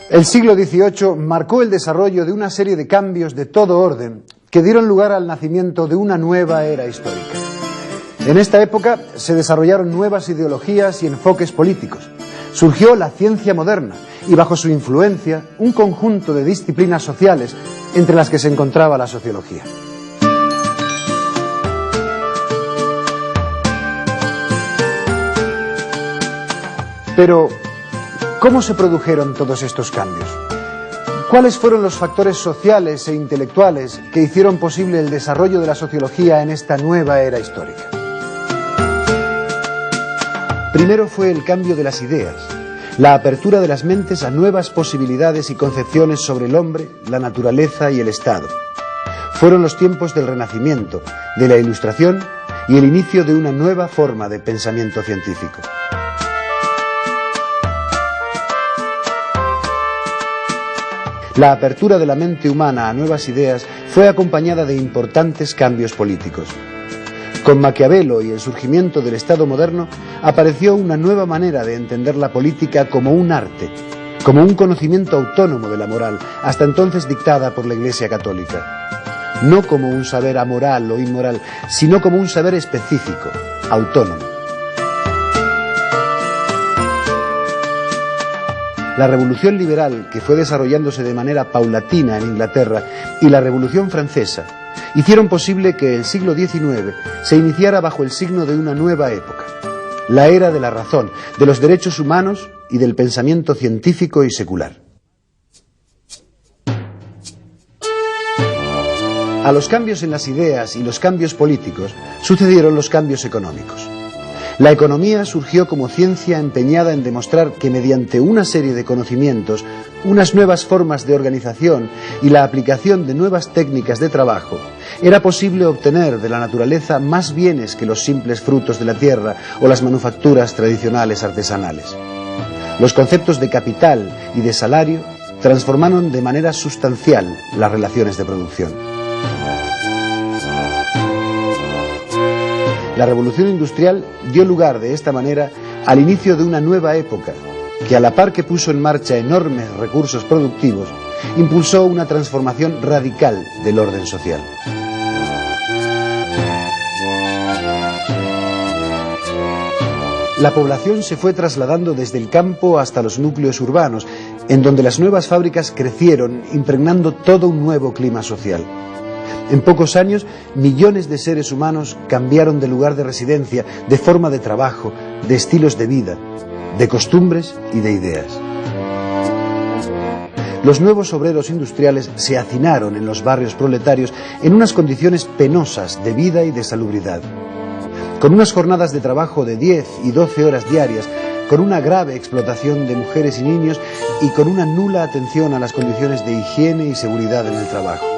El siglo XVIII marcó el desarrollo de una serie de cambios de todo orden que dieron lugar al nacimiento de una nueva era histórica. En esta época se desarrollaron nuevas ideologías y enfoques políticos. Surgió la ciencia moderna y bajo su influencia un conjunto de disciplinas sociales entre las que se encontraba la sociología. Pero, ¿cómo se produjeron todos estos cambios? ¿Cuáles fueron los factores sociales e intelectuales que hicieron posible el desarrollo de la sociología en esta nueva era histórica? Primero fue el cambio de las ideas, la apertura de las mentes a nuevas posibilidades y concepciones sobre el hombre, la naturaleza y el Estado. Fueron los tiempos del Renacimiento, de la Ilustración y el inicio de una nueva forma de pensamiento científico. La apertura de la mente humana a nuevas ideas fue acompañada de importantes cambios políticos. Con Maquiavelo y el surgimiento del Estado moderno, apareció una nueva manera de entender la política como un arte, como un conocimiento autónomo de la moral, hasta entonces dictada por la Iglesia Católica. No como un saber amoral o inmoral, sino como un saber específico, autónomo. La Revolución Liberal, que fue desarrollándose de manera paulatina en Inglaterra, y la Revolución Francesa, hicieron posible que el siglo XIX se iniciara bajo el signo de una nueva época, la era de la razón, de los derechos humanos y del pensamiento científico y secular. A los cambios en las ideas y los cambios políticos sucedieron los cambios económicos. La economía surgió como ciencia empeñada en demostrar que mediante una serie de conocimientos, unas nuevas formas de organización y la aplicación de nuevas técnicas de trabajo, era posible obtener de la naturaleza más bienes que los simples frutos de la tierra o las manufacturas tradicionales artesanales. Los conceptos de capital y de salario transformaron de manera sustancial las relaciones de producción. La revolución industrial dio lugar de esta manera al inicio de una nueva época que, a la par que puso en marcha enormes recursos productivos, impulsó una transformación radical del orden social. La población se fue trasladando desde el campo hasta los núcleos urbanos, en donde las nuevas fábricas crecieron, impregnando todo un nuevo clima social. En pocos años, millones de seres humanos cambiaron de lugar de residencia, de forma de trabajo, de estilos de vida, de costumbres y de ideas. Los nuevos obreros industriales se hacinaron en los barrios proletarios en unas condiciones penosas de vida y de salubridad. Con unas jornadas de trabajo de 10 y 12 horas diarias, con una grave explotación de mujeres y niños y con una nula atención a las condiciones de higiene y seguridad en el trabajo.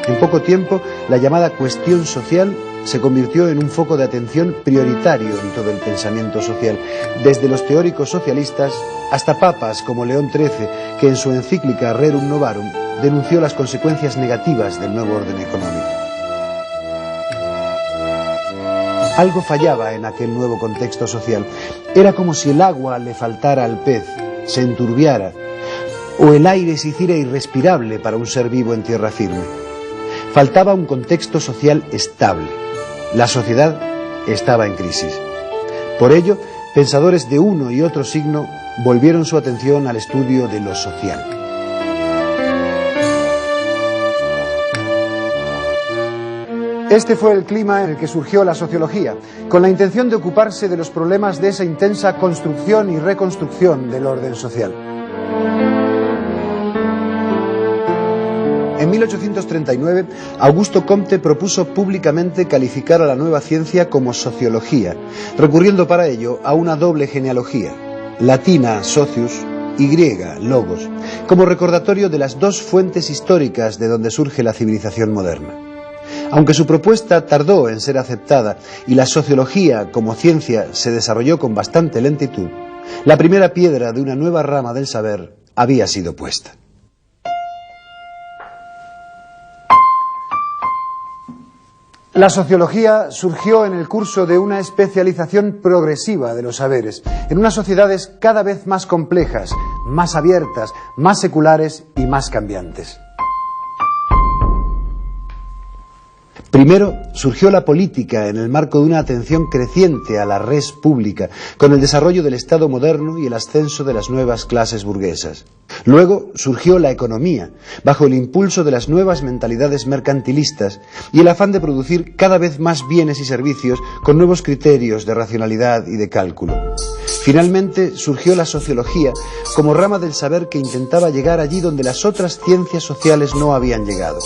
En poco tiempo, la llamada cuestión social se convirtió en un foco de atención prioritario en todo el pensamiento social, desde los teóricos socialistas hasta papas como León XIII, que en su encíclica Rerum Novarum denunció las consecuencias negativas del nuevo orden económico. Algo fallaba en aquel nuevo contexto social. Era como si el agua le faltara al pez, se enturbiara, o el aire se hiciera irrespirable para un ser vivo en tierra firme. Faltaba un contexto social estable. La sociedad estaba en crisis. Por ello, pensadores de uno y otro signo volvieron su atención al estudio de lo social. Este fue el clima en el que surgió la sociología, con la intención de ocuparse de los problemas de esa intensa construcción y reconstrucción del orden social. En 1839, Augusto Comte propuso públicamente calificar a la nueva ciencia como sociología, recurriendo para ello a una doble genealogía, latina socius y griega logos, como recordatorio de las dos fuentes históricas de donde surge la civilización moderna. Aunque su propuesta tardó en ser aceptada y la sociología como ciencia se desarrolló con bastante lentitud, la primera piedra de una nueva rama del saber había sido puesta. La sociología surgió en el curso de una especialización progresiva de los saberes, en unas sociedades cada vez más complejas, más abiertas, más seculares y más cambiantes. Primero, surgió la política en el marco de una atención creciente a la res pública, con el desarrollo del Estado moderno y el ascenso de las nuevas clases burguesas. Luego surgió la economía, bajo el impulso de las nuevas mentalidades mercantilistas y el afán de producir cada vez más bienes y servicios con nuevos criterios de racionalidad y de cálculo. Finalmente surgió la sociología como rama del saber que intentaba llegar allí donde las otras ciencias sociales no habían llegado,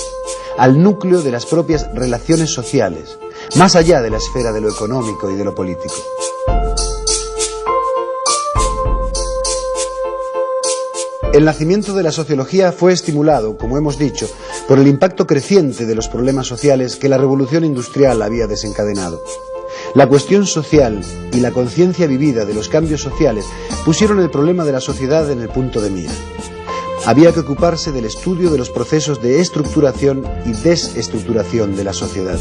al núcleo de las propias relaciones sociales, más allá de la esfera de lo económico y de lo político. El nacimiento de la sociología fue estimulado, como hemos dicho, por el impacto creciente de los problemas sociales que la revolución industrial había desencadenado. La cuestión social y la conciencia vivida de los cambios sociales pusieron el problema de la sociedad en el punto de mira. Había que ocuparse del estudio de los procesos de estructuración y desestructuración de la sociedad.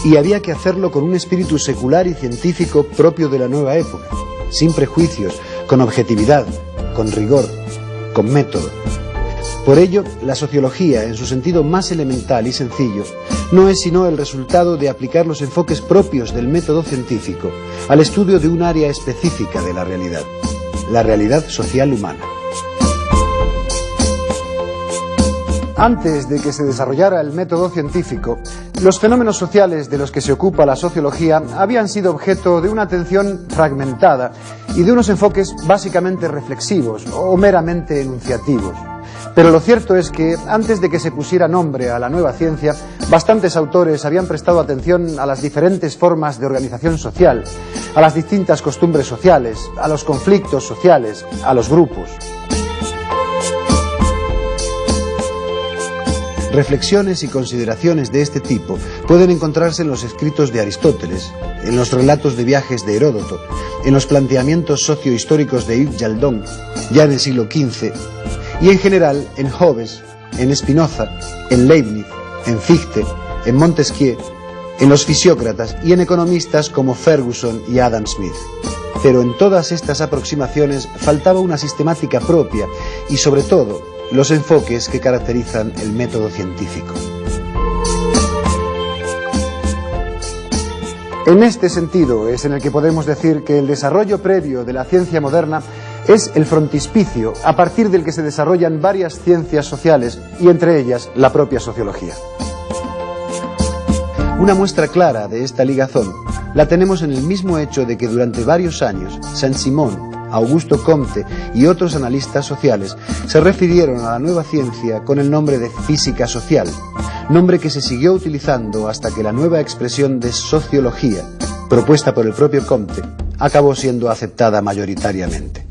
Y había que hacerlo con un espíritu secular y científico propio de la nueva época, sin prejuicios, con objetividad, con rigor, con método. Por ello, la sociología, en su sentido más elemental y sencillo, no es sino el resultado de aplicar los enfoques propios del método científico al estudio de un área específica de la realidad social humana. Antes de que se desarrollara el método científico, los fenómenos sociales de los que se ocupa la sociología habían sido objeto de una atención fragmentada y de unos enfoques básicamente reflexivos o meramente enunciativos. Pero lo cierto es que, antes de que se pusiera nombre a la nueva ciencia, bastantes autores habían prestado atención a las diferentes formas de organización social, a las distintas costumbres sociales, a los conflictos sociales, a los grupos. Reflexiones y consideraciones de este tipo pueden encontrarse en los escritos de Aristóteles, en los relatos de viajes de Heródoto, en los planteamientos sociohistóricos de Yves Jaldón, ya en el siglo XV, y en general en Hobbes, en Spinoza, en Leibniz, en Fichte, en Montesquieu, en los fisiócratas y en economistas como Ferguson y Adam Smith. Pero en todas estas aproximaciones faltaba una sistemática propia y, sobre todo, los enfoques que caracterizan el método científico. En este sentido es en el que podemos decir que el desarrollo previo de la ciencia moderna es el frontispicio a partir del que se desarrollan varias ciencias sociales y entre ellas la propia sociología. Una muestra clara de esta ligazón la tenemos en el mismo hecho de que durante varios años Saint-Simon, Augusto Comte y otros analistas sociales se refirieron a la nueva ciencia con el nombre de física social, nombre que se siguió utilizando hasta que la nueva expresión de sociología, propuesta por el propio Comte, acabó siendo aceptada mayoritariamente.